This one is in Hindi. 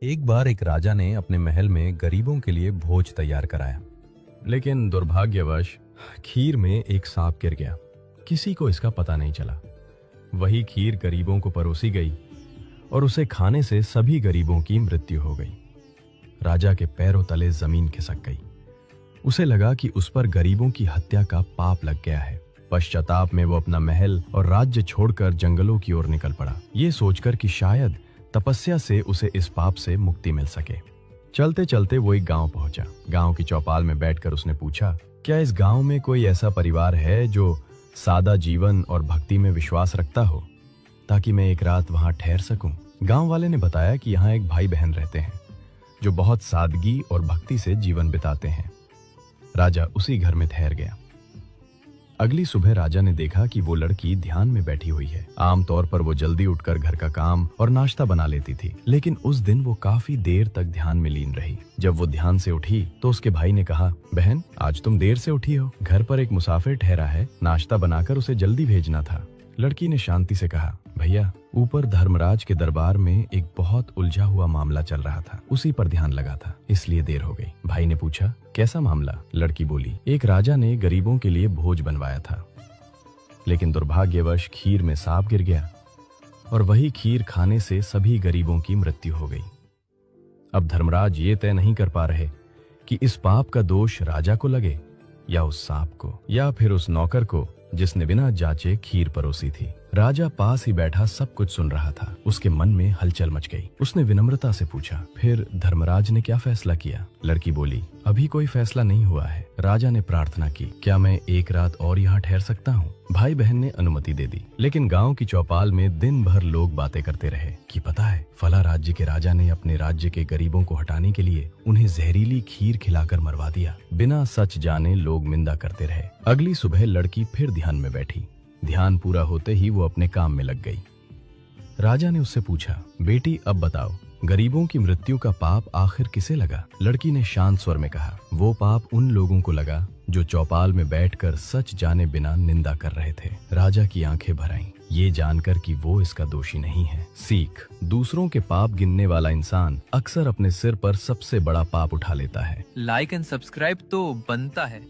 एक बार एक राजा ने अपने महल में गरीबों के लिए भोज तैयार कराया, लेकिन दुर्भाग्यवश खीर में एक सांप गिर गया। किसी को इसका पता नहीं चला। वही खीर गरीबों को परोसी गई और उसे खाने से सभी गरीबों की मृत्यु हो गई। राजा के पैरों तले जमीन खिसक गई। उसे लगा कि उस पर गरीबों की हत्या का पाप लग गया है। पश्चाताप में वो अपना महल और राज्य छोड़कर जंगलों की ओर निकल पड़ा, ये सोचकर कि शायद तपस्या से उसे इस पाप से मुक्ति मिल सके। चलते चलते वो एक गांव पहुंचा। गांव की चौपाल में बैठकर उसने पूछा, क्या इस गांव में कोई ऐसा परिवार है जो सादा जीवन और भक्ति में विश्वास रखता हो, ताकि मैं एक रात वहां ठहर सकूं? गांव वाले ने बताया कि यहाँ एक भाई बहन रहते हैं जो बहुत सादगी और भक्ति से जीवन बिताते हैं। राजा उसी घर में ठहर गया। अगली सुबह राजा ने देखा कि वो लड़की ध्यान में बैठी हुई है। आमतौर पर वो जल्दी उठकर घर का काम और नाश्ता बना लेती थी, लेकिन उस दिन वो काफी देर तक ध्यान में लीन रही। जब वो ध्यान से उठी तो उसके भाई ने कहा, बहन, आज तुम देर से उठी हो। घर पर एक मुसाफिर ठहरा है, नाश्ता बनाकर उसे जल्दी भेजना था। लड़की ने शांति से कहा, भैया, ऊपर धर्मराज के दरबार में एक बहुत उलझा हुआ मामला चल रहा था, उसी पर ध्यान लगा था, इसलिए देर हो गई। भाई ने पूछा, कैसा मामला? लड़की बोली, एक राजा ने गरीबों के लिए भोज बनवाया था, लेकिन दुर्भाग्यवश खीर में सांप गिर गया और वही खीर खाने से सभी गरीबों की मृत्यु हो गई। अब धर्मराज ये तय नहीं कर पा रहे कि इस पाप का दोष राजा को लगे या उस सांप को, या फिर उस नौकर को जिसने बिना जांचे खीर परोसी थी। राजा पास ही बैठा सब कुछ सुन रहा था। उसके मन में हलचल मच गई। उसने विनम्रता से पूछा, फिर धर्मराज ने क्या फैसला किया? लड़की बोली, अभी कोई फैसला नहीं हुआ है। राजा ने प्रार्थना की, क्या मैं एक रात और यहाँ ठहर सकता हूँ? भाई बहन ने अनुमति दे दी, लेकिन गांव की चौपाल में दिन भर लोग बातें करते रहे कि पता है, फला राज्य के राजा ने अपने राज्य के गरीबों को हटाने के लिए उन्हें जहरीली खीर खिलाकर मरवा दिया। बिना सच जाने लोग निंदा करते रहे। अगली सुबह लड़की फिर ध्यान में बैठी। ध्यान पूरा होते ही वो अपने काम में लग गई। राजा ने उससे पूछा, बेटी, अब बताओ, गरीबों की मृत्यु का पाप आखिर किसे लगा? लड़की ने शांत स्वर में कहा, वो पाप उन लोगों को लगा जो चौपाल में बैठकर सच जाने बिना निंदा कर रहे थे। राजा की आंखें भर आईं, ये जानकर कि वो इसका दोषी नहीं है। सीख, दूसरों के पाप गिनने वाला इंसान अक्सर अपने सिर पर सबसे बड़ा पाप उठा लेता है। लाइक एंड सब्सक्राइब तो बनता है।